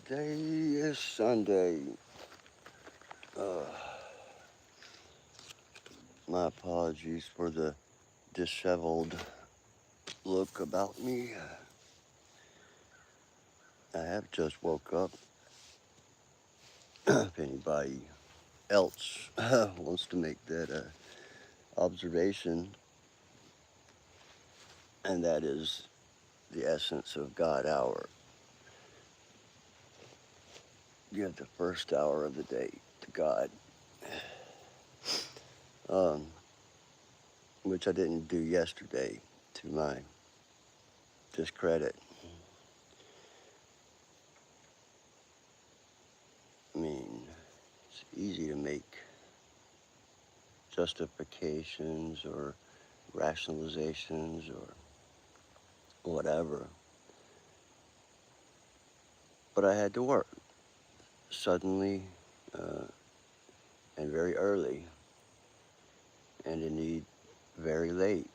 Today is Sunday. Uh, my apologies for the disheveled look about me. I have just woke up. If anybody else wants to make that observation, and that is the essence of God hour. Give the first hour of the day to God, which I didn't do yesterday, to my discredit. I mean, it's easy to make justifications or rationalizations or whatever. But I had to work suddenly and very early, and indeed very late.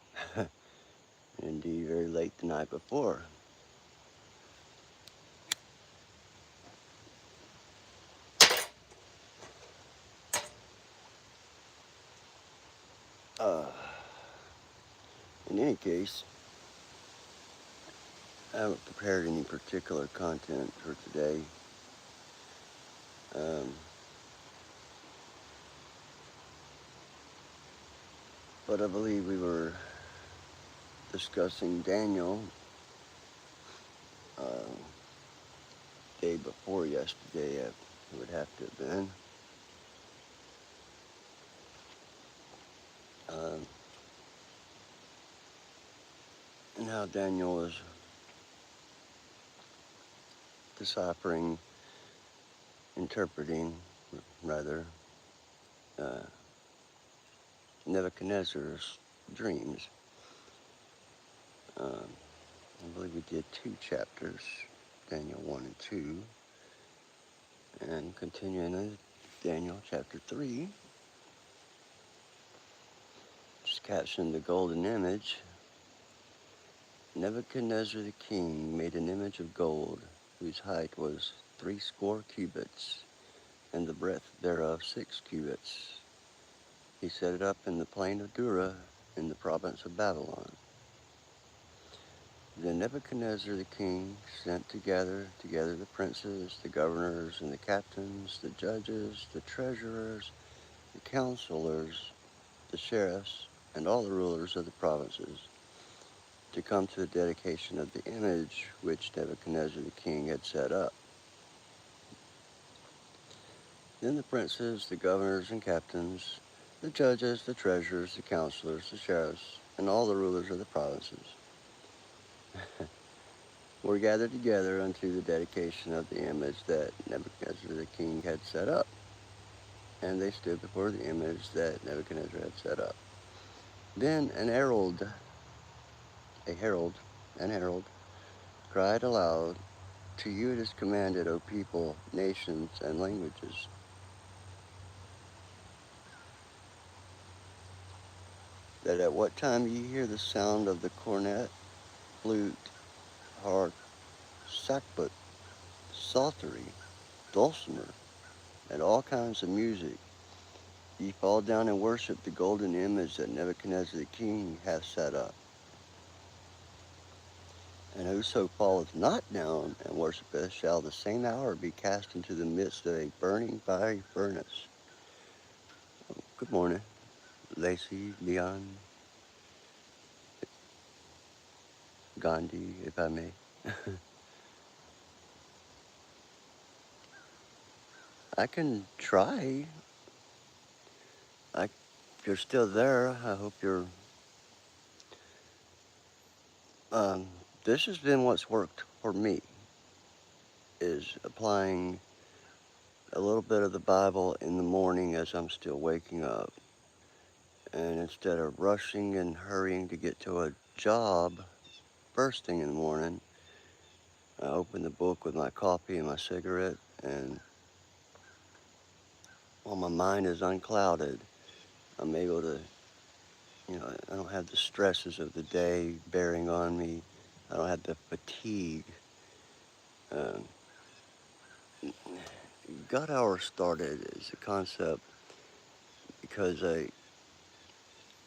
Indeed, very late the night before. Uh, in any case, I haven't prepared any particular content for today. But I believe we were discussing Daniel day before yesterday. It would have to have been. And how Daniel was deciphering, interpreting, rather, Nebuchadnezzar's dreams. I believe we did 2 chapters, Daniel 1 and 2, and continuing in Daniel chapter 3, just captioned the golden image. Nebuchadnezzar the king made an image of gold, whose height was 80 cubits, and the breadth thereof 6 cubits. He set it up in the plain of Dura, in the province of Babylon. Then Nebuchadnezzar the king sent together the princes, the governors, and the captains, the judges, the treasurers, the counselors, the sheriffs, and all the rulers of the provinces, to come to the dedication of the image which Nebuchadnezzar the king had set up. Then the princes, the governors and captains, the judges, the treasurers, the counselors, the sheriffs, and all the rulers of the provinces were gathered together unto the dedication of the image that Nebuchadnezzar the king had set up. And they stood before the image that Nebuchadnezzar had set up. Then an herald, cried aloud, to you it is commanded, O people, nations, and languages, that at what time ye hear the sound of the cornet, flute, harp, sackbut, psaltery, dulcimer, and all kinds of music, ye fall down and worship the golden image that Nebuchadnezzar the king hath set up. And whoso falleth not down and worshipeth shall the same hour be cast into the midst of a burning fiery furnace. Oh, good morning, Lacey, Leon, Gandhi, if I may. I can try. If you're still there, I hope you're... this has been what's worked for me, is applying a little bit of the Bible in the morning as I'm still waking up. And instead of rushing and hurrying to get to a job first thing in the morning, I open the book with my coffee and my cigarette, and while my mind is unclouded, I'm able to, I don't have the stresses of the day bearing on me. I don't have the fatigue. got our started as a concept because I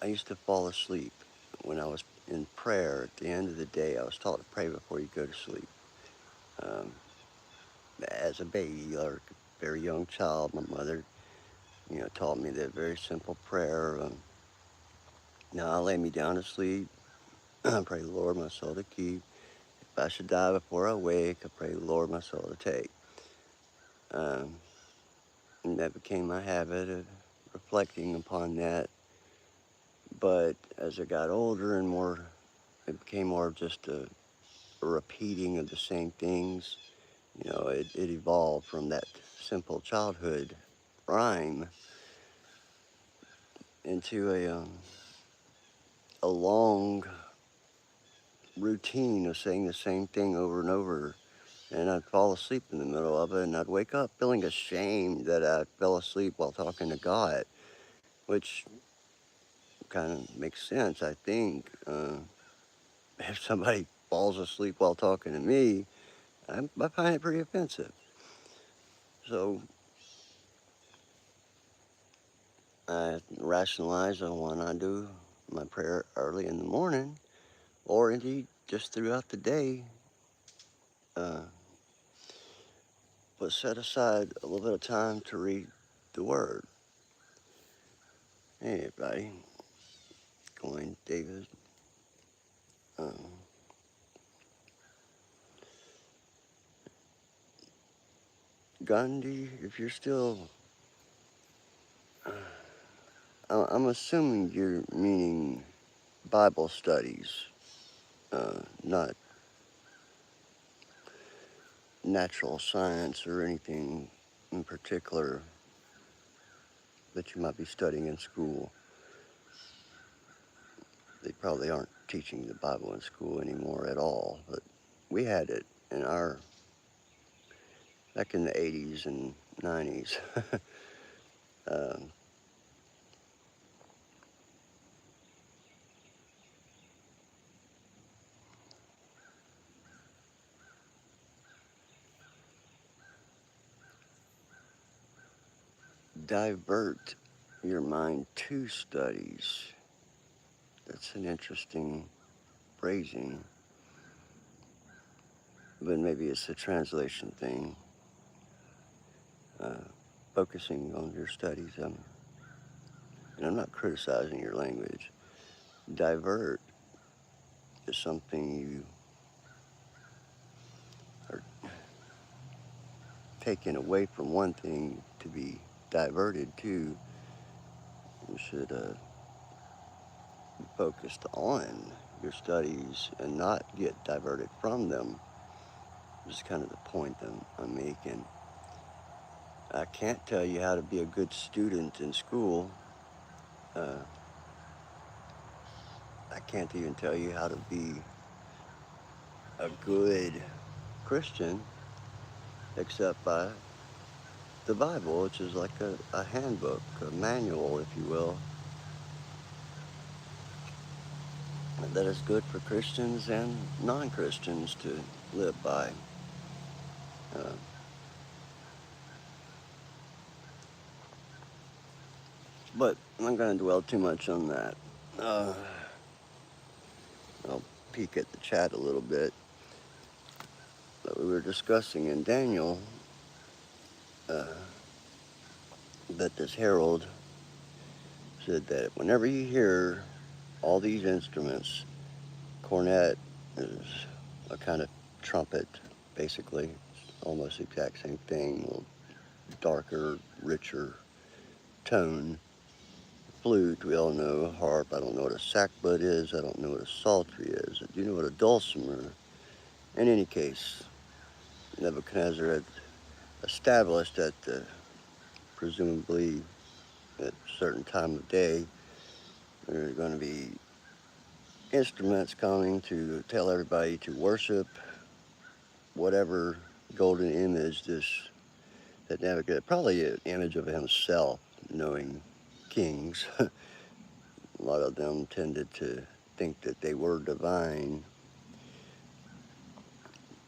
used to fall asleep when I was in prayer. At the end of the day, I was taught to pray before you go to sleep. Um, as a baby or a very young child, my mother, taught me that very simple prayer. Now I lay me down to sleep. I pray the Lord my soul to keep. If I should die before I wake, I pray the Lord my soul to take. Um, and that became my habit of reflecting upon that. But as I got older and more, it became more of just a repeating of the same things. It evolved from that simple childhood rhyme into a long routine of saying the same thing over and over. And I'd fall asleep in the middle of it, and I'd wake up feeling ashamed that I fell asleep while talking to God, which kind of makes sense, I think. If somebody falls asleep while talking to me, I find it pretty offensive. So I rationalize on when I do my prayer early in the morning, or indeed just throughout the day, uh, but set aside a little bit of time to read the Word. Hey, everybody. Going, David. Um, Gandhi, if you're still, I'm assuming you're meaning Bible studies, not natural science or anything in particular that you might be studying in school. They probably aren't teaching the Bible in school anymore at all, but we had it in back in the 80s and 90s. um, Divert your mind to studies. That's an interesting phrasing, but maybe it's a translation thing. Uh, Focusing on your studies, and I'm not criticizing your language. Divert is something you are taken away from one thing to be diverted to. You should be focused on your studies and not get diverted from them. This is kind of the point that I'm making. I can't tell you how to be a good student in school. Uh, I can't even tell you how to be a good Christian except by the Bible, which is like a handbook, a manual, if you will, that is good for Christians and non-Christians to live by. Uh, but I'm not going to dwell too much on that. Uh, I'll peek at the chat a little bit. But we were discussing in Daniel uh, that this herald said that whenever you hear all these instruments, cornet is a kind of trumpet, basically, almost the exact same thing, a little darker, richer tone. Flute, we all know. Harp, I don't know what a sackbut is. I don't know what a psaltery is. I do know what a dulcimer. In any case, Nebuchadnezzar had established that presumably at a certain time of day, there are going to be instruments coming to tell everybody to worship whatever golden image that Nebuchadnezzar, probably an image of himself, knowing kings. A lot of them tended to think that they were divine.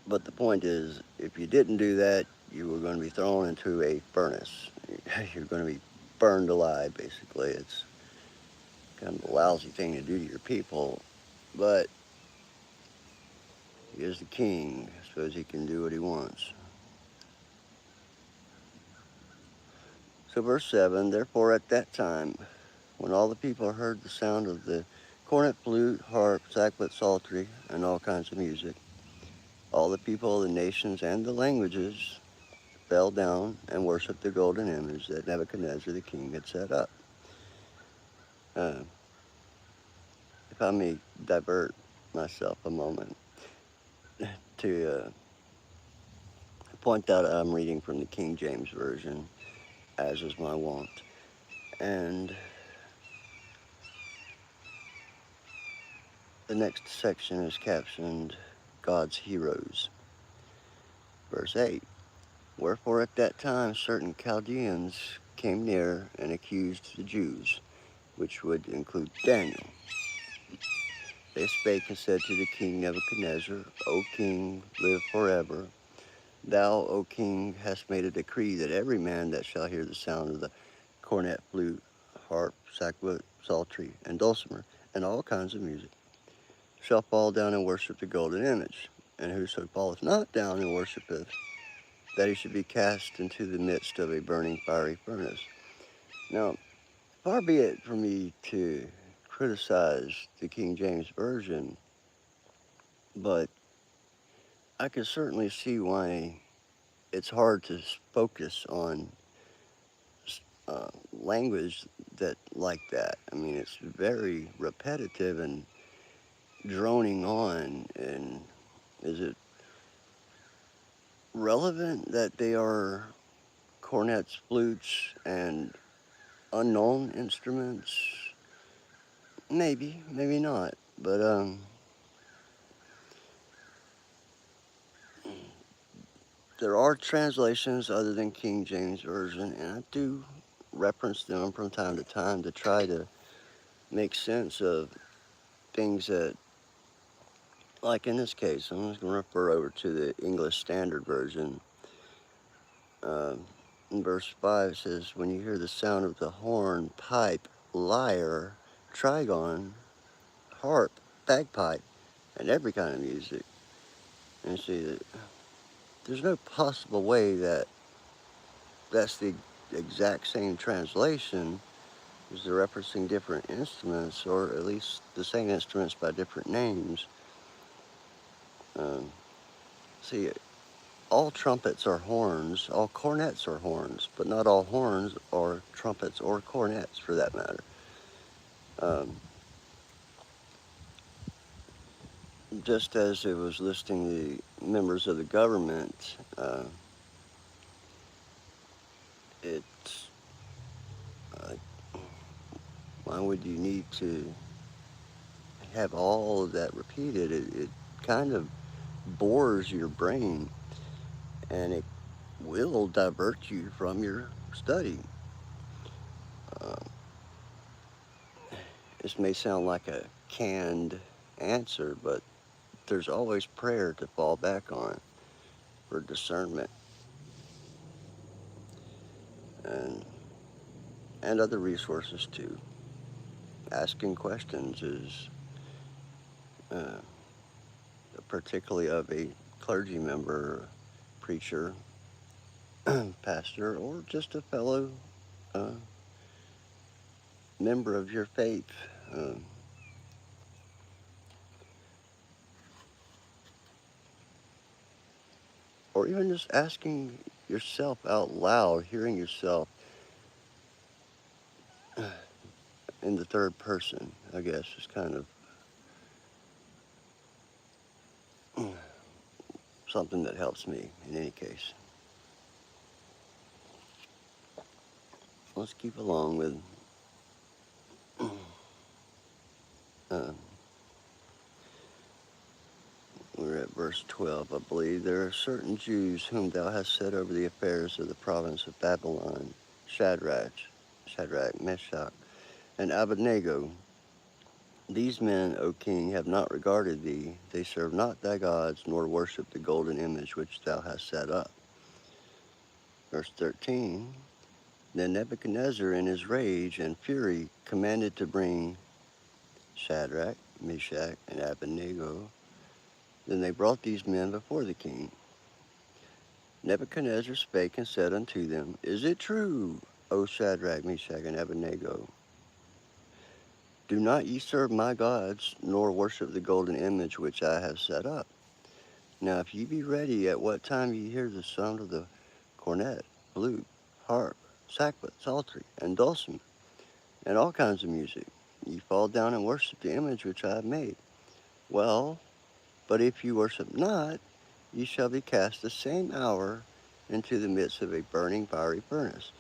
But the point is, if you didn't do that, you were going to be thrown into a furnace. You're going to be burned alive, basically. It's kind of a lousy thing to do to your people, but he is the king. I suppose he can do what he wants. So verse 7, therefore at that time, when all the people heard the sound of the cornet, flute, harp, sackbut, psaltery, and all kinds of music, all the people of the nations and the languages fell down and worshipped the golden image that Nebuchadnezzar the king had set up. Uh, if I may divert myself a moment to point out I'm reading from the King James Version, as is my wont. And the next section is captioned, God's Heroes. Verse 8, wherefore at that time certain Chaldeans came near and accused the Jews, which would include Daniel. They spake and said to the king Nebuchadnezzar, O king, live forever. Thou, O king, hast made a decree that every man that shall hear the sound of the cornet, flute, harp, sackbut, psaltery, and dulcimer, and all kinds of music, shall fall down and worship the golden image. And whoso falleth not down and worshipeth, that he should be cast into the midst of a burning fiery furnace. Now, far be it from me to criticize the King James Version, but I can certainly see why it's hard to focus on language that like that. I mean, it's very repetitive and droning on. And is it relevant that they are cornets, flutes, and unknown instruments? Maybe, maybe not. But there are translations other than King James Version, and I do reference them from time to time to try to make sense of things that, like in this case, I'm just going to refer over to the English Standard Version. In verse 5 it says, when you hear the sound of the horn, pipe, lyre, trigon, harp, bagpipe, and every kind of music. And you see that there's no possible way that that's the exact same translation, because they're referencing different instruments, or at least the same instruments by different names. See, all trumpets are horns, all cornets are horns, but not all horns are trumpets or cornets for that matter. Just as it was listing the members of the government, it's why would you need to have all of that repeated? It kind of bores your brain, and it will divert you from your study. This may sound like a canned answer, but there's always prayer to fall back on for discernment and other resources too. Asking questions is particularly of a clergy member, preacher, pastor, or just a fellow member of your faith. Or even just asking yourself out loud, hearing yourself in the third person, I guess, is kind of something that helps me in any case. Let's keep along with we're at verse 12, I believe. There are certain Jews whom thou hast set over the affairs of the province of Babylon, Shadrach, Meshach, and Abednego. These men, O king, have not regarded thee. They serve not thy gods, nor worship the golden image which thou hast set up. Verse 13, then Nebuchadnezzar in his rage and fury commanded to bring Shadrach, Meshach, and Abednego. Then they brought these men before the king. Nebuchadnezzar spake and said unto them, is it true, O Shadrach, Meshach, and Abednego? Do not ye serve my gods, nor worship the golden image which I have set up. Now if ye be ready, at what time ye hear the sound of the cornet, flute, harp, sackbut, psaltery, and dulcimer, and all kinds of music, ye fall down and worship the image which I have made. Well, but if you worship not, ye shall be cast the same hour into the midst of a burning fiery furnace.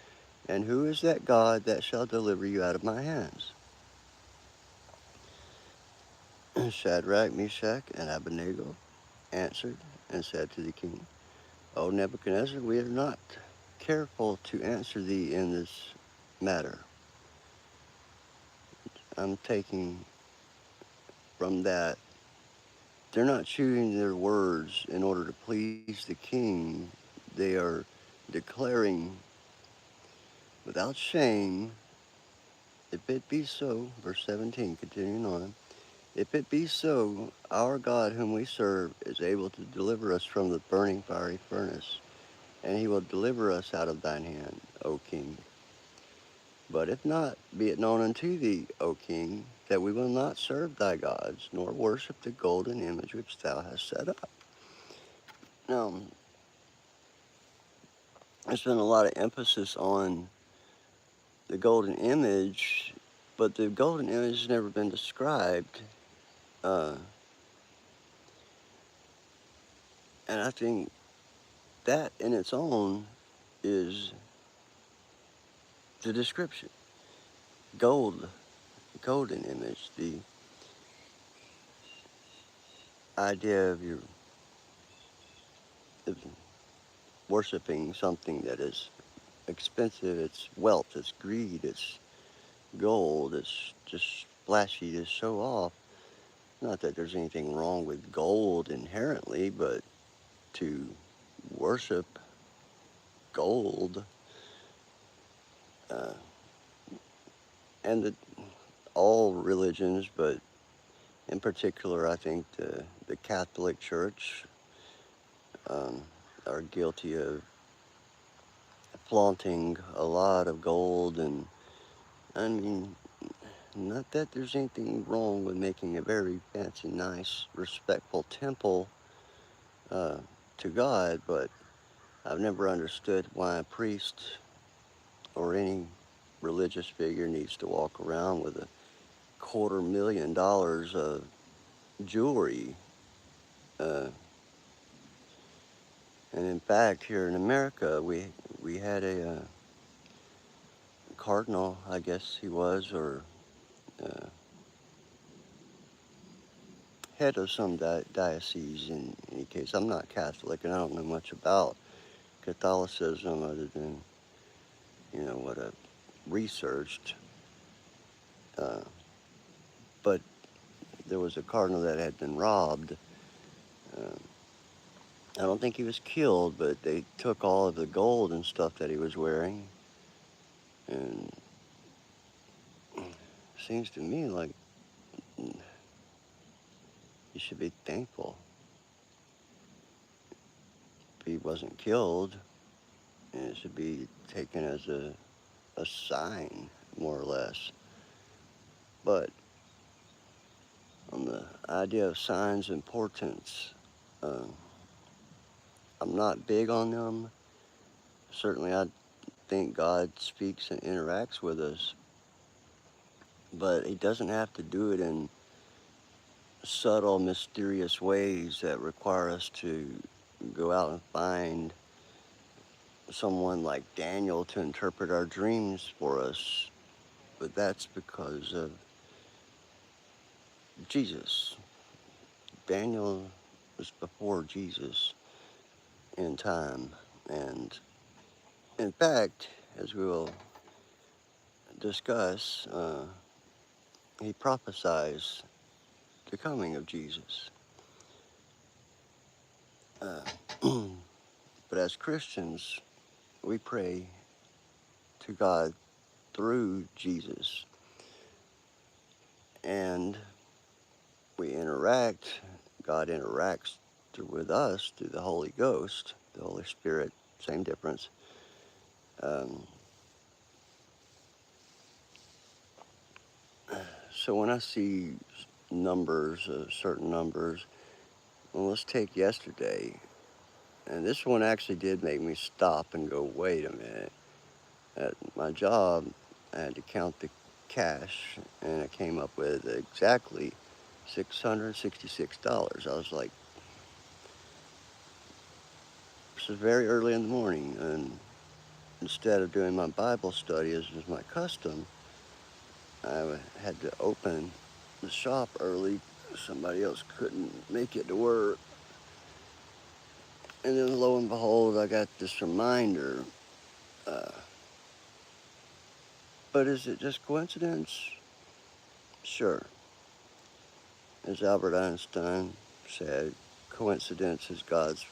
And who is that God that shall deliver you out of my hands? Shadrach, Meshach, and Abednego answered and said to the king, O Nebuchadnezzar, we are not careful to answer thee in this matter. I'm taking from that they're not choosing their words in order to please the king. They are declaring without shame, if it be so, verse 17, continuing on, if it be so, our God whom we serve is able to deliver us from the burning fiery furnace, and he will deliver us out of thine hand, O king. But if not, be it known unto thee, O king, that we will not serve thy gods, nor worship the golden image which thou hast set up. Now, there's been a lot of emphasis on the golden image, but the golden image has never been described. And I think that in its own is the description. Golden image, the idea of your of worshiping something that is expensive, it's wealth, it's greed, it's gold, it's just flashy to show off. Not that there's anything wrong with gold inherently, but to worship gold, uh, and all religions, but in particular, I think the Catholic Church um, are guilty of flaunting a lot of gold. And I mean, not that there's anything wrong with making a very fancy, nice, respectful temple uh, to God, but I've never understood why a priest or any religious figure needs to walk around with $250,000 of jewelry. Uh, and in fact, here in America, we had a cardinal, I guess he was, or uh, head of some diocese. In any case, I'm not Catholic, and I don't know much about Catholicism other than what I've researched. Uh, but there was a cardinal that had been robbed. Uh, I don't think he was killed, but they took all of the gold and stuff that he was wearing. And it seems to me like you should be thankful if he wasn't killed. And it should be taken as a sign, more or less. But on the idea of signs and portents, uh, I'm not big on them. Certainly, I think God speaks and interacts with us, but he doesn't have to do it in subtle, mysterious ways that require us to go out and find someone like Daniel to interpret our dreams for us. But that's because of Jesus. Daniel was before Jesus in time. And in fact, as we will discuss, he prophesies the coming of Jesus. Uh, but as Christians, we pray to God through Jesus, and we interact. God interacts with us through the Holy Ghost, the Holy Spirit, same difference. Um, so when I see numbers, certain numbers, well, let's take yesterday, and this one actually did make me stop and go, wait a minute. At my job, I had to count the cash, and it came up with exactly $666. I was like, this is very early in the morning, and instead of doing my Bible study as was my custom, I had to open the shop early. Somebody else couldn't make it to work. And then lo and behold, I got this reminder. Uh, but is it just coincidence? Sure. As Albert Einstein said, coincidence is God's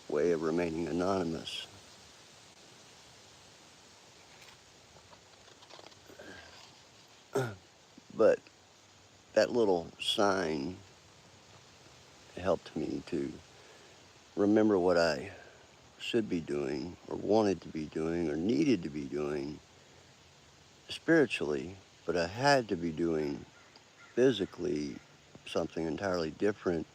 way of remaining anonymous. But that little sign helped me to remember what I should be doing, or wanted to be doing, or needed to be doing spiritually, but I had to be doing physically something entirely different.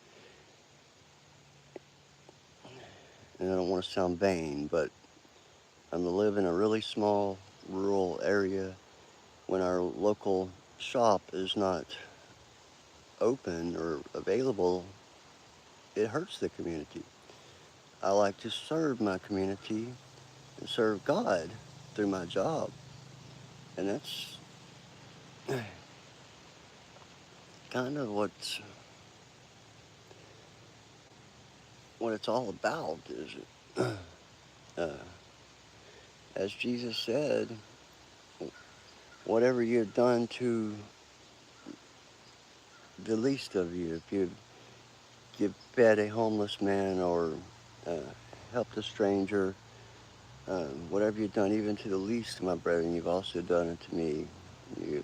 And I don't want to sound vain, but I live in a really small rural area. When our local shop is not open or available, it hurts the community. I like to serve my community and serve God through my job. And that's kind of what it's all about, is it? uh, as Jesus said, whatever you've done to the least of you, if you've fed a homeless man or uh, helped a stranger, whatever you've done even to the least of my brethren, you've also done it to me. You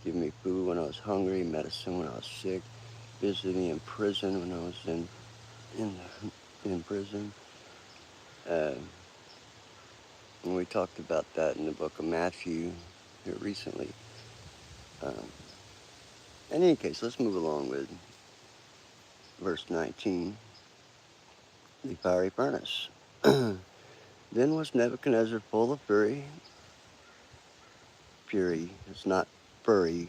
give me food when I was hungry, medicine when I was sick, visited me in prison when I was in, in prison. Uh, and we talked about that in the book of Matthew here recently. Um, in any case, let's move along with verse 19, the fiery furnace. Then was Nebuchadnezzar full of fury. Fury is not furry.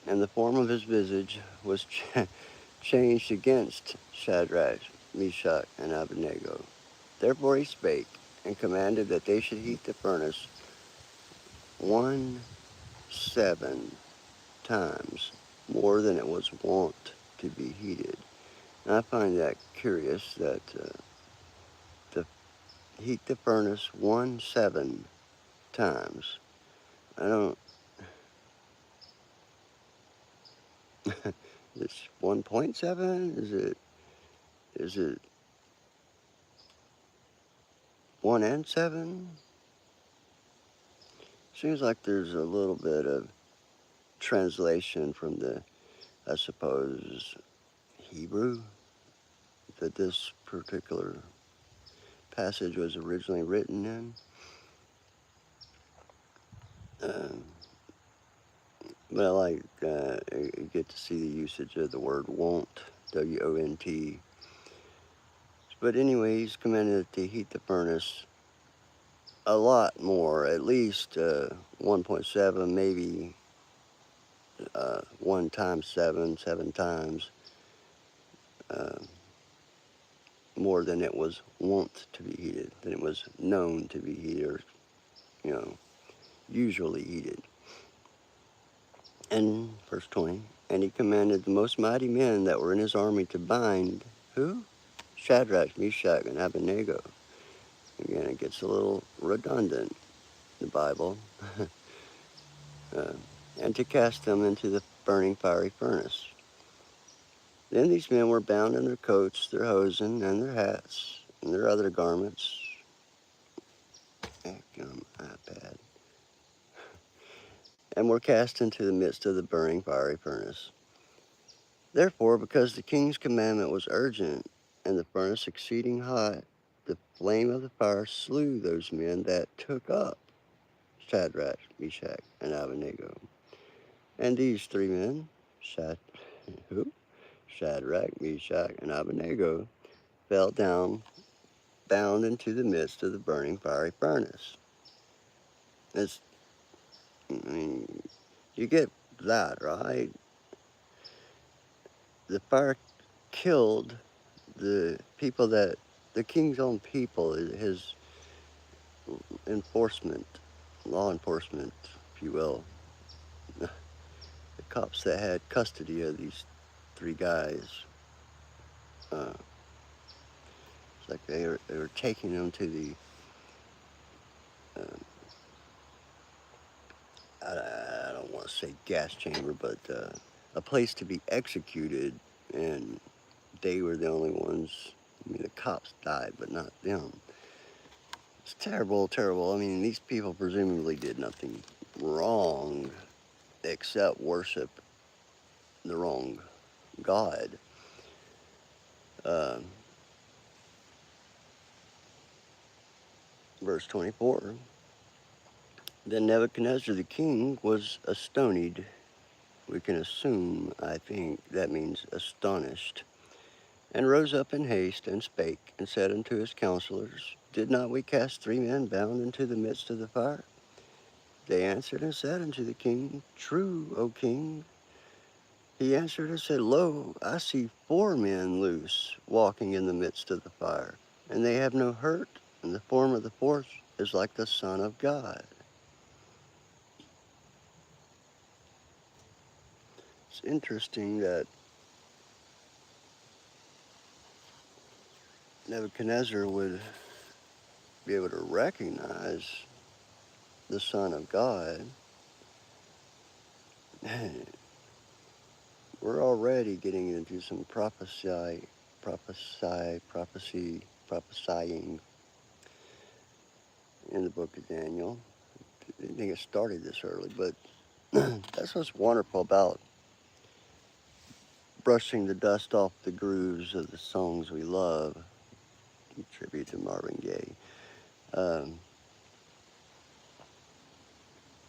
And the form of his visage was changed against Shadrach, Meshach, and Abednego. Therefore he spake, and commanded that they should heat the furnace 17 times more than it was wont to be heated. And I find that curious, that to heat the furnace 17 times. I don't. It's 1.7. Is it 1 and 7? Seems like there's a little bit of translation from the, I suppose, Hebrew that this particular passage was originally written in. Um, but I like, you get to see the usage of the word wont, W-O-N-T. But anyway, he's commanded to heat the furnace a lot more, at least 1.7, maybe 1 times 7 times uh, more than it was wont to be heated, than it was known to be heated, or, you know, usually heated. And verse 20, and he commanded the most mighty men that were in his army to bind, who? Shadrach, Meshach, and Abednego. Again, it gets a little redundant, the Bible. uh, and to cast them into the burning fiery furnace. Then these men were bound in their coats, their hosen, and their hats, and their other garments, iPad. And were cast into the midst of the burning fiery furnace. Therefore, because the king's commandment was urgent, and the furnace exceeding hot, the flame of the fire slew those men that took up Shadrach, Meshach, and Abednego. And these three men, who? Shadrach, Meshach, and Abednego, fell down, bound into the midst of the burning fiery furnace. It's, I mean, you get that, right? The fire killed the people that, the king's own people, his enforcement, law enforcement, if you will, the cops that had custody of these three guys. It's like they were taking them to the, uh, I don't want to say gas chamber, but a place to be executed, and they were the only ones. I mean, the cops died, but not them. It's terrible, terrible. I mean, these people presumably did nothing wrong except worship the wrong God. Uh, verse 24. Then Nebuchadnezzar the king was astonied. We can assume, I think, that means astonished. And rose up in haste, and spake, and said unto his counselors, Did not we cast three men bound into the midst of the fire? They answered and said unto the king, True, O king. He answered and said, Lo, I see 4 men loose, walking in the midst of the fire, and they have no hurt, and the form of the fourth is like the Son of God. It's interesting that Nebuchadnezzar would be able to recognize the Son of God. We're already getting into some prophesying in the book of Daniel. I didn't think it started this early, but that's what's wonderful about brushing the dust off the grooves of the songs we love, in tribute to Marvin Gaye.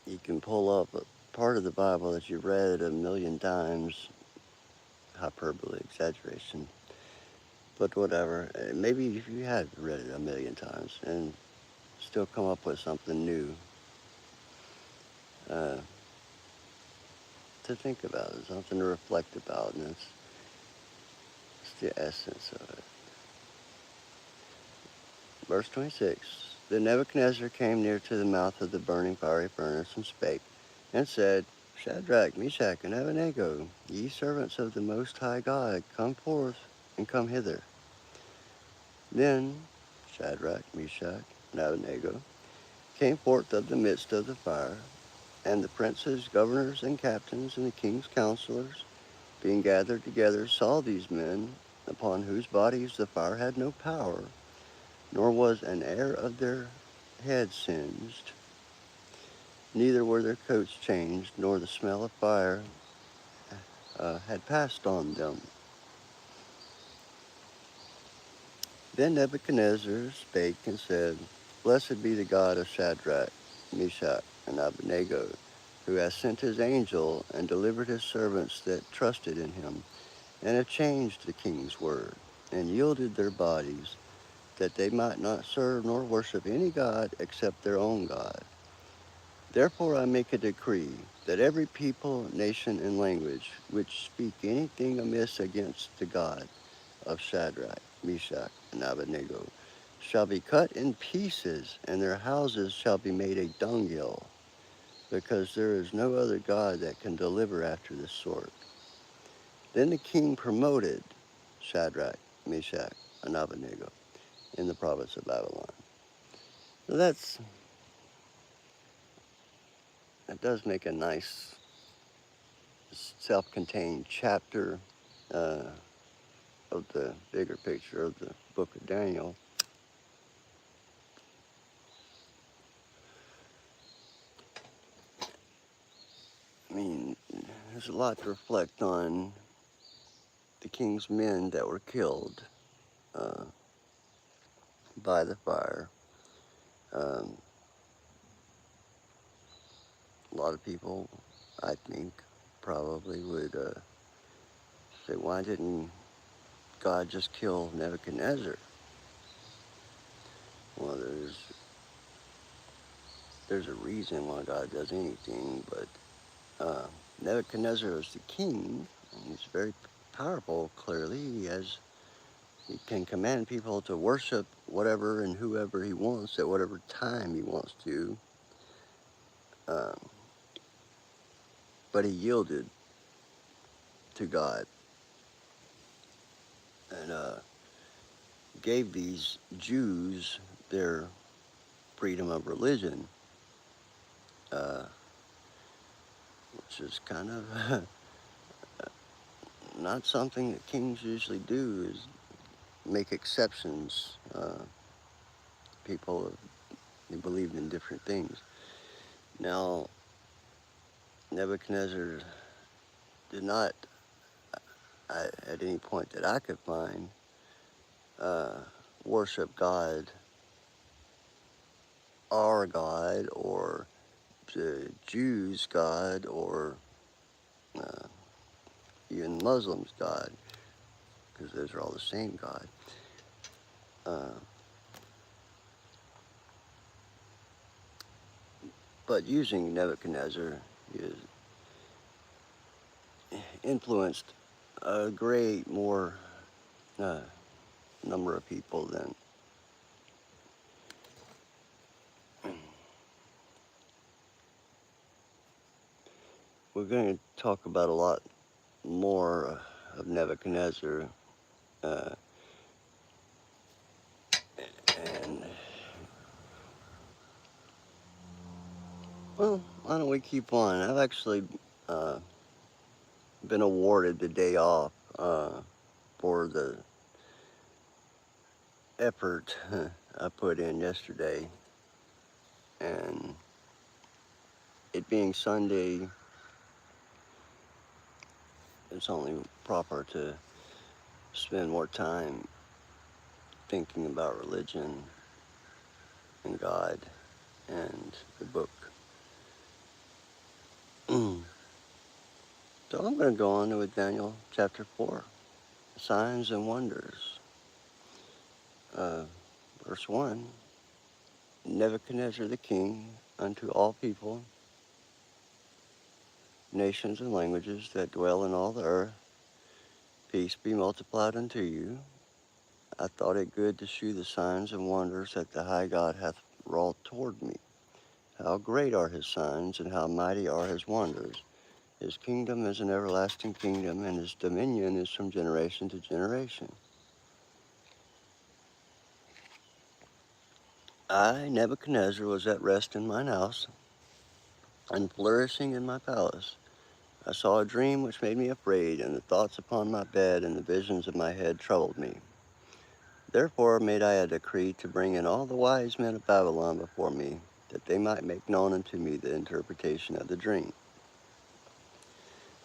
You can pull up a part of the Bible that you read a million times, hyperbole, exaggeration, but whatever. Maybe if you had read it a million times and still come up with something new uh, to think about, something to reflect about, and it's the essence of it. Verse 26, Then Nebuchadnezzar came near to the mouth of the burning fiery furnace and spake, and said, Shadrach, Meshach, and Abednego, ye servants of the Most High God, come forth and come hither. Then Shadrach, Meshach, and Abednego came forth of the midst of the fire, and the princes, governors, and captains, and the king's counselors, being gathered together, saw these men, upon whose bodies the fire had no power, nor was an hair of their head singed, neither were their coats changed, nor the smell of fire had passed on them. Then Nebuchadnezzar spake and said, Blessed be the God of Shadrach, Meshach, and Abednego, who has sent his angel and delivered his servants that trusted in him, and have changed the king's word, and yielded their bodies, that they might not serve nor worship any god except their own God. Therefore I make a decree that every people, nation, and language which speak anything amiss against the God of Shadrach, Meshach, and Abednego shall be cut in pieces, and their houses shall be made a dunghill, because there is no other God that can deliver after this sort. Then the king promoted Shadrach, Meshach, and Abednego in the province of Babylon. So that does make a nice self-contained chapter uh, of the bigger picture of the book of Daniel. there's a lot to reflect on the king's men that were killed by the fire. Um, a lot of people, I think, probably would say, why didn't God just kill Nebuchadnezzar? Well, there's a reason why God does anything, but Nebuchadnezzar is the king, and he's very powerful, clearly. He can command people to worship whatever and whoever he wants at whatever time he wants to. Um, but he yielded to God and gave these Jews their freedom of religion, which is kind of not something that kings usually do, is make exceptions. People they believed in different things. Now, Nebuchadnezzar did not, at any point that I could find, worship God, our God, or the Jews' God, or uh, even Muslims' God, because those are all the same God. But using Nebuchadnezzar, he influenced a great more number of people than we're going to talk about a lot more of Nebuchadnezzar. And, well, why don't we keep on? I've actually been awarded the day off for the effort I put in yesterday. And it being Sunday, it's only proper to spend more time thinking about religion and God and the book. So I'm going to go on with Daniel chapter 4, signs and wonders. Verse 1, Nebuchadnezzar the king, unto all people, nations and languages that dwell in all the earth, peace be multiplied unto you. I thought it good to shew the signs and wonders that the high God hath wrought toward me. How great are his signs, and how mighty are his wonders. His kingdom is an everlasting kingdom, and his dominion is from generation to generation. I, Nebuchadnezzar, was at rest in mine house, and flourishing in my palace. I saw a dream which made me afraid, and the thoughts upon my bed and the visions of my head troubled me. Therefore made I a decree to bring in all the wise men of Babylon before me, that they might make known unto me the interpretation of the dream.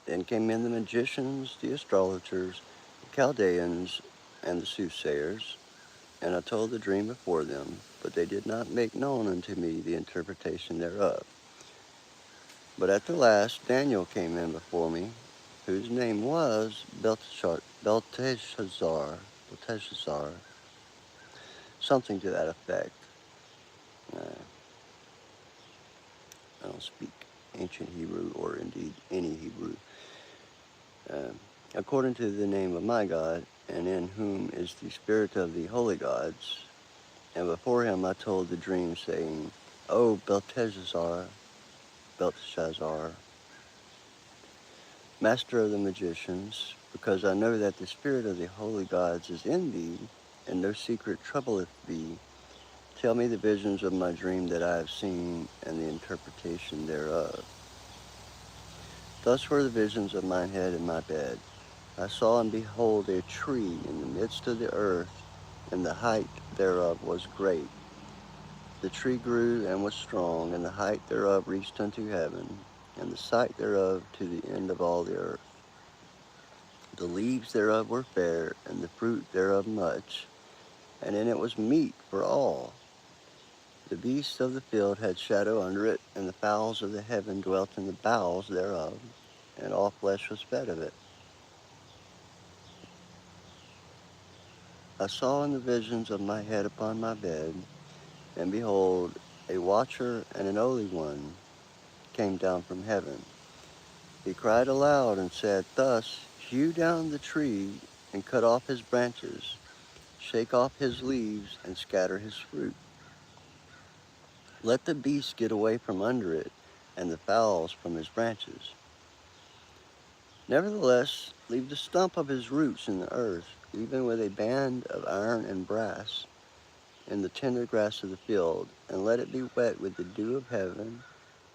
Then came in the magicians, the astrologers, the Chaldeans, and the soothsayers, and I told the dream before them, but they did not make known unto me the interpretation thereof. But at the last Daniel came in before me, whose name was Belteshazzar, something to that effect. I don't speak ancient Hebrew or indeed any Hebrew. According to the name of my God, and in whom is the spirit of the holy gods. And before him I told the dream, saying, O Belteshazzar, master of the magicians, because I know that the spirit of the holy gods is in thee, and no secret troubleth thee, tell me the visions of my dream that I have seen, and the interpretation thereof. Thus were the visions of mine head and my bed. I saw and behold a tree in the midst of the earth, and the height thereof was great. The tree grew and was strong, and the height thereof reached unto heaven. and the sight thereof to the end of all the earth. The leaves thereof were fair, and the fruit thereof much, and in it was meat for all. The beasts of the field had shadow under it, and the fowls of the heaven dwelt in the boughs thereof, and all flesh was fed of it. I saw in the visions of my head upon my bed, and behold, a watcher and an holy one came down from heaven. He cried aloud and said, Thus hew down the tree, and cut off his branches, shake off his leaves, and scatter his fruit. Let the beasts get away from under it, and the fowls from his branches. Nevertheless, leave the stump of his roots in the earth, even with a band of iron and brass, in the tender grass of the field, and let it be wet with the dew of heaven,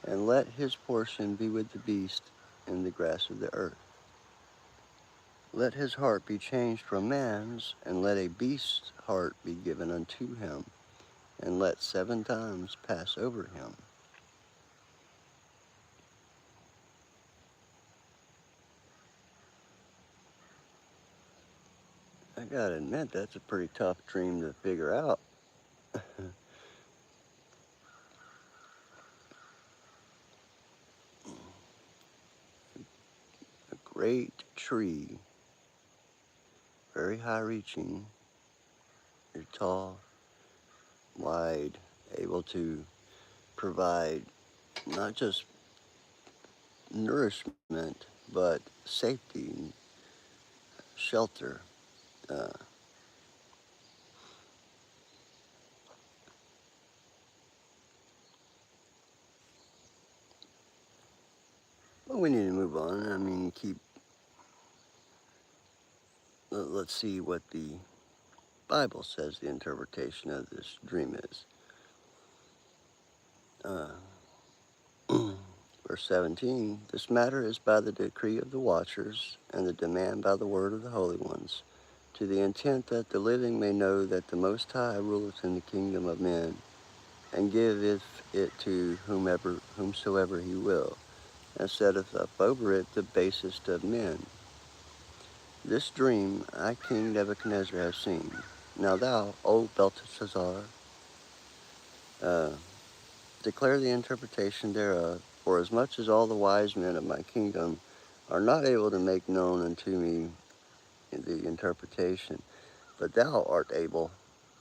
and let his portion be with the beast in the grass of the earth. Let his heart be changed from man's, and let a beast's heart be given unto him, and let 7 times pass over him. I gotta admit, that's a pretty tough dream to figure out. A great tree, very high-reaching, very tall, wide, able to provide not just nourishment, but safety, shelter. Uh, but we need to move on. I mean, let's see what the Bible says the interpretation of this dream is. Uh, Verse 17, this matter is by the decree of the watchers, and the demand by the word of the holy ones, to the intent that the living may know that the Most High ruleth in the kingdom of men, and giveth it to whomsoever he will, and setteth up over it the basest of men. This dream I, King Nebuchadnezzar, have seen. Now thou, O Belteshazzar, uh, declare the interpretation thereof, for as much as all the wise men of my kingdom are not able to make known unto me the interpretation, but thou art able,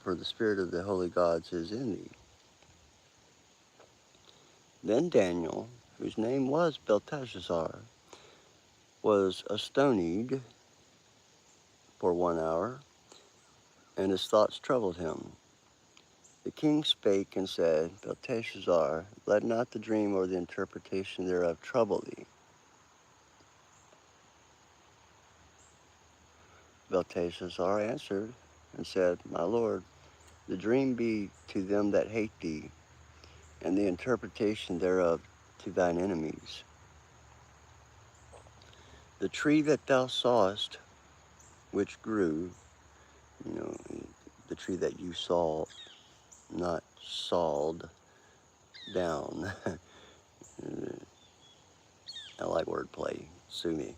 for the spirit of the holy gods is in thee. Then Daniel, whose name was Belteshazzar, was astonied for 1 hour, and his thoughts troubled him. The king spake and said, Belteshazzar, let not the dream or the interpretation thereof trouble thee. Belteshazzar answered and said, My lord, the dream be to them that hate thee, and the interpretation thereof to thine enemies. The tree that thou sawest, which grew, you know, the tree that you saw, not sawed down. I like wordplay, sue me.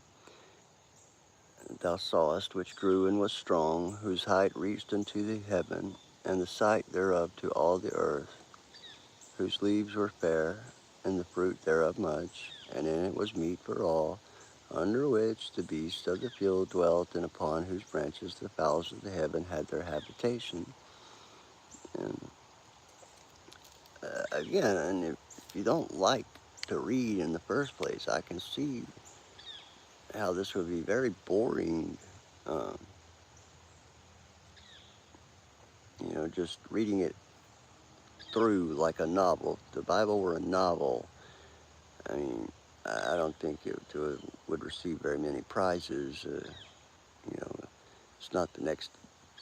Thou sawest, which grew and was strong, whose height reached unto the heaven, and the sight thereof to all the earth, whose leaves were fair, and the fruit thereof much, and in it was meat for all, under which the beasts of the field dwelt, and upon whose branches the fowls of the heaven had their habitation. And again, and if you don't like to read in the first place, I can see how this would be very boring, um, just reading it through like a novel. If the Bible were a novel, I mean, I don't think it would receive very many prizes. You know, it's not the next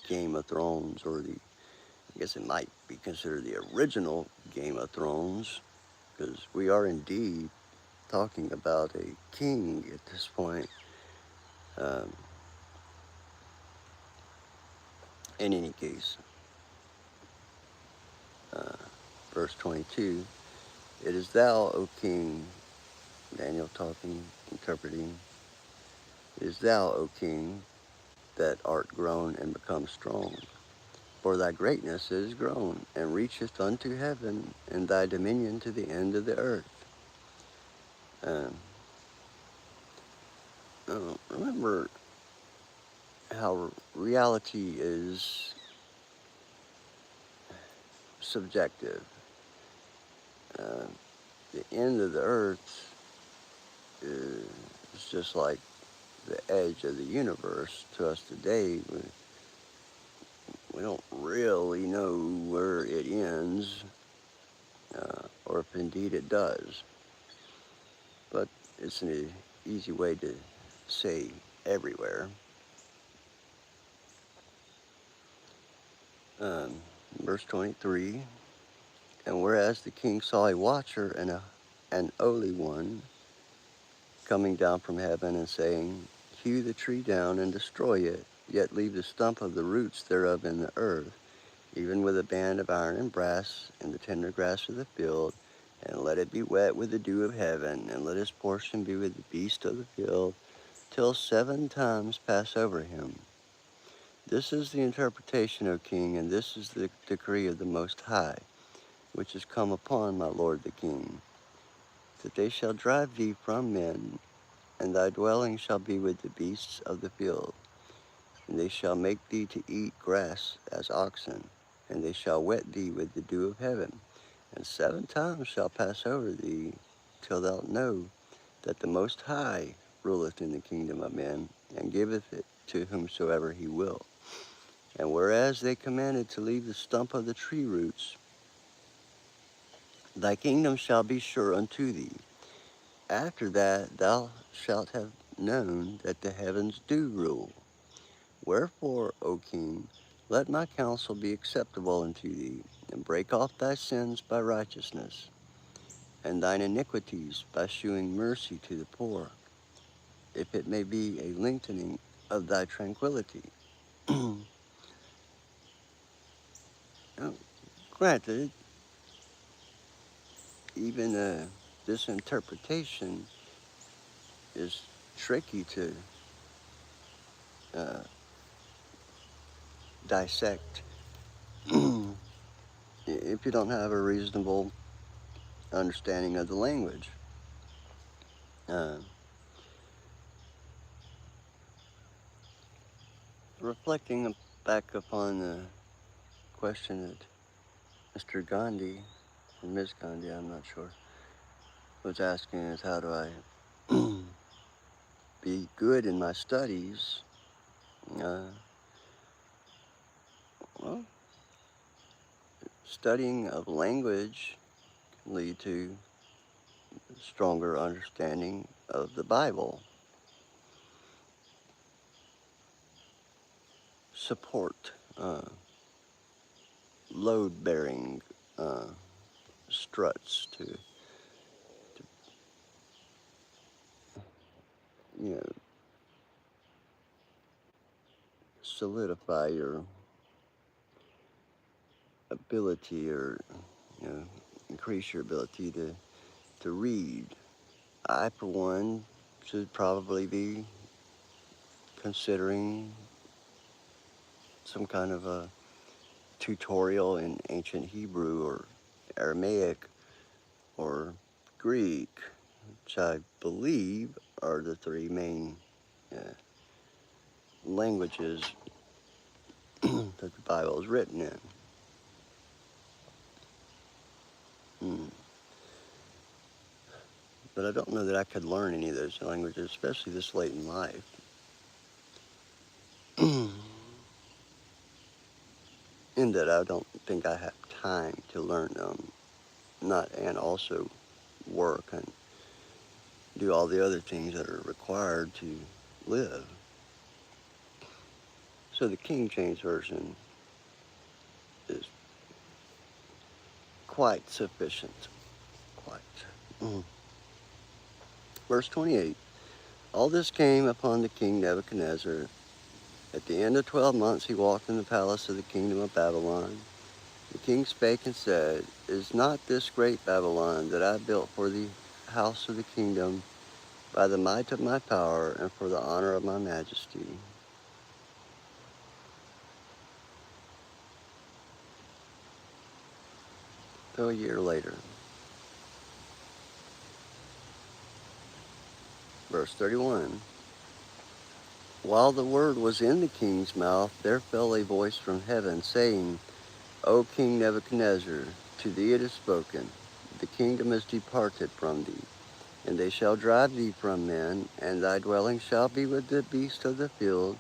Game of Thrones, or I guess it might be considered the original Game of Thrones, because we are indeed talking about a king at this point. Um, in any case, uh, verse 22, it is thou, O king, Daniel talking, interpreting, "It is thou, O king, that art grown and become strong. For thy greatness is grown, and reacheth unto heaven, and thy dominion to the end of the earth." Um, remember how reality is subjective. Uh, the end of the earth is just like the edge of the universe to us today. We don't really know where it ends, or if indeed it does. But it's an easy way to say everywhere. Um, Verse 23, "And whereas the king saw a watcher and an holy one coming down from heaven, and saying, Hew the tree down and destroy it, yet leave the stump of the roots thereof in the earth, even with a band of iron and brass, and the tender grass of the field, and let it be wet with the dew of heaven, and let his portion be with the beasts of the field, till 7 times pass over him. This is the interpretation, O king, and this is the decree of the Most High, which is come upon my lord the king, that they shall drive thee from men, and thy dwelling shall be with the beasts of the field. And they shall make thee to eat grass as oxen, and they shall wet thee with the dew of heaven. And 7 times shall pass over thee, till thou know that the Most High ruleth in the kingdom of men, and giveth it to whomsoever he will. And whereas they commanded to leave the stump of the tree roots, thy kingdom shall be sure unto thee. After that thou shalt have known that the heavens do rule. Wherefore, O king, let my counsel be acceptable unto thee, and break off thy sins by righteousness, and thine iniquities by shewing mercy to the poor, if it may be a lengthening of thy tranquility." Now, granted, even this interpretation is tricky to uh, dissect if you don't have a reasonable understanding of the language. Uh, Reflecting back upon the question that Mr. Gandhi, or Ms. Gandhi, I'm not sure, was asking is how do I be good in my studies? Uh, well, studying of language can lead to stronger understanding of the Bible. Support, load-bearing struts to, you know, solidify your ability, or, you know, increase your ability to read. I, for one, should probably be considering some kind of a tutorial in ancient Hebrew or Aramaic or Greek, which I believe are the 3 main uh, languages that the Bible is written in. Hmm. But I don't know that I could learn any of those languages, especially this late in life. In that I don't think I have time to learn them, and also work and do all the other things that are required to live. So the King James Version is quite sufficient. Quite. Mm. Verse 28. "All this came upon the king Nebuchadnezzar. At the end of 12 months he walked in the palace of the kingdom of Babylon. The king spake and said, Is not this great Babylon that I built for the house of the kingdom by the might of my power and for the honor of my majesty. So a year later, verse 31, while the word was in the king's mouth, there fell a voice from heaven, saying, O King Nebuchadnezzar, to thee it is spoken, the kingdom is departed from thee, and they shall drive thee from men, and thy dwelling shall be with the beasts of the field.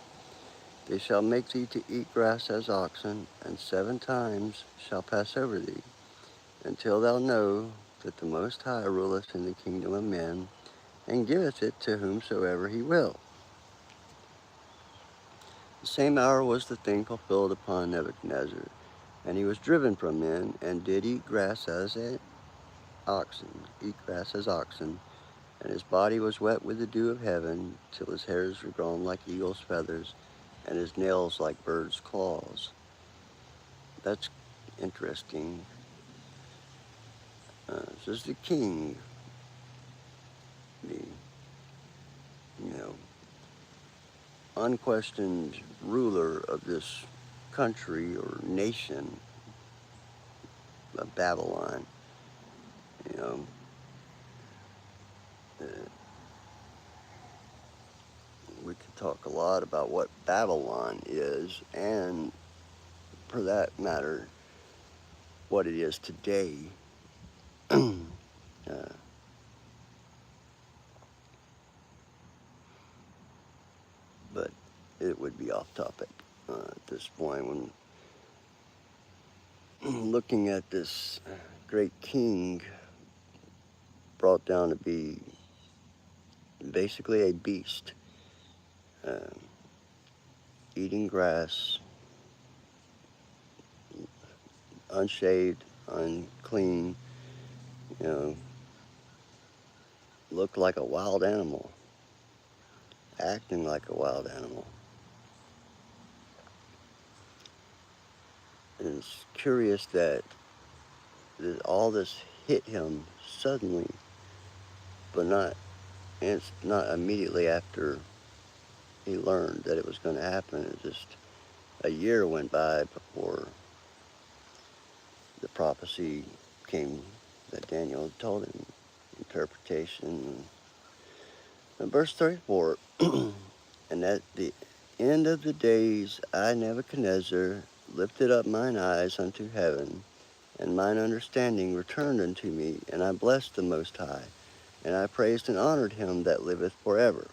They shall make thee to eat grass as oxen, and 7 times shall pass over thee, until thou know that the Most High ruleth in the kingdom of men, and giveth it to whomsoever he will. The same hour was the thing fulfilled upon Nebuchadnezzar, and he was driven from men, and did eat grass as oxen, and his body was wet with the dew of heaven, till his hairs were grown like eagle's feathers, and his nails like birds' claws. That's interesting. This is the king, the, you know, unquestioned ruler of this country or nation of Babylon. You know, uh, we could talk a lot about what Babylon is, and for that matter, what it is today. But it would be off topic at this point when looking at this great king brought down to be basically a beast, uh, eating grass, unshaved, unclean, you know, looked like a wild animal, acting like a wild animal. And it's curious that all this hit him suddenly, but it's not immediately after he learned that it was going to happen. It just a year went by before the prophecy came that Daniel had told him, interpretation. And verse 34, and at the end of the days I, Nebuchadnezzar, lifted up mine eyes unto heaven, and mine understanding returned unto me, and I blessed the Most High, and I praised and honored him that liveth forever,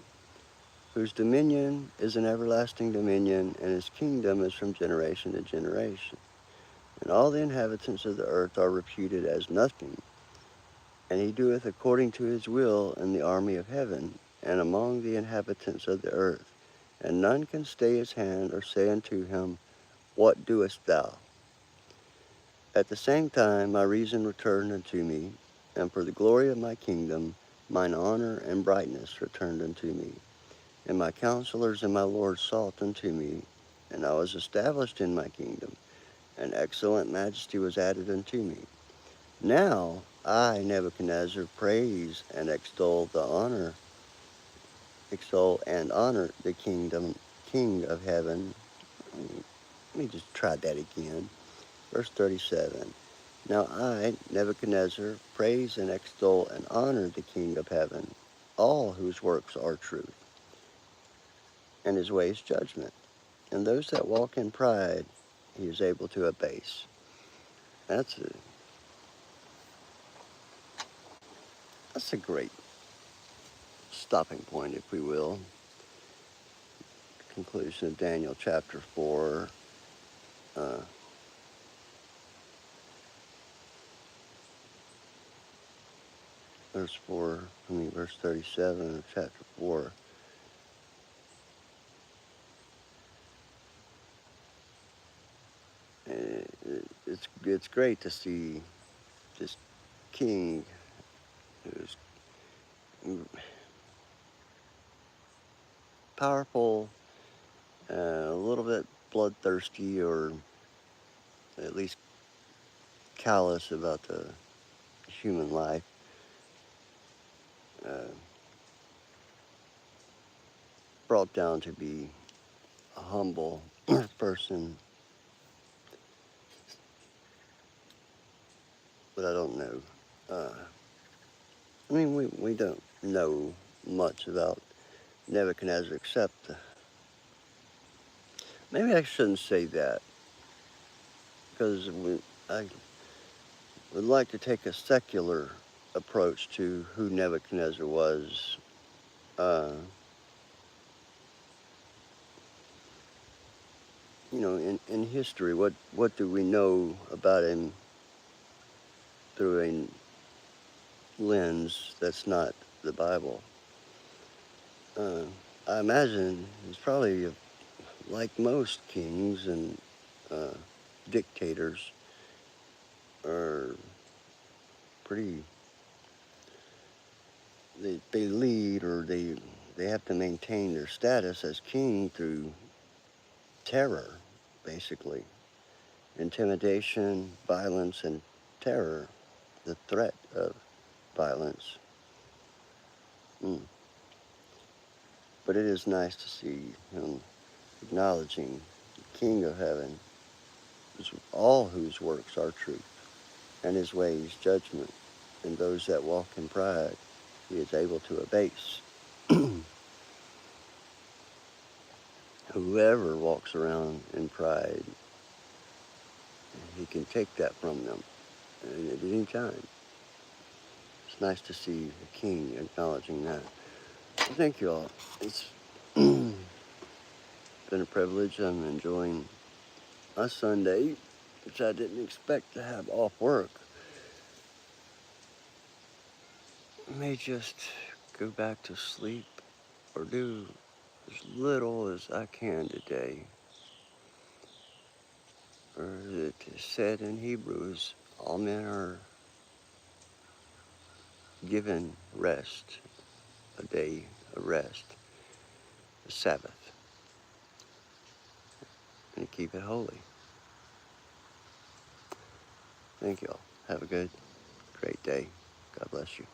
whose dominion is an everlasting dominion, and his kingdom is from generation to generation. And all the inhabitants of the earth are reputed as nothing, and he doeth according to his will in the army of heaven, and among the inhabitants of the earth. And none can stay his hand, or say unto him, What doest thou? At the same time my reason returned unto me, and for the glory of my kingdom mine honor and brightness returned unto me. And my counselors and my lords sought unto me, and I was established in my kingdom, and excellent majesty was added unto me. Now I, Nebuchadnezzar, praise and extol and honor the King of heaven. Let me just try that again. Verse 37. Now I, Nebuchadnezzar, praise and extol and honor the King of heaven, all whose works are truth, and his ways judgment. And those that walk in pride, he is able to abase. That's a great stopping point, if we will. Conclusion of Daniel chapter 4. Verse 37 of chapter 4. It's great to see this king who's powerful, a little bit bloodthirsty, or at least callous about the human life, uh, brought down to be a humble person, but I don't know. I mean, we don't know much about Nebuchadnezzar except, maybe I shouldn't say that, because I would like to take a secular approach to who Nebuchadnezzar was. Uh, in history, what do we know about him through a lens that's not the Bible? Uh, I imagine he's probably, like most kings and uh, dictators, are pretty. They lead, or they have to maintain their status as king through terror, basically. Intimidation, violence, and terror, the threat of violence. Mm. But it is nice to see him acknowledging the King of Heaven, all whose works are truth, and his ways judgment, and those that walk in pride he is able to abase. Whoever walks around in pride, he can take that from them at any time. It's nice to see the King acknowledging that. Thank you all. It's been a privilege. I'm enjoying my Sunday, which I didn't expect to have off work. I may just go back to sleep or do as little as I can today. Or it is said in Hebrews, all men are given rest, a day of rest, the Sabbath, and keep it holy. Thank you all. Have a great day. God bless you.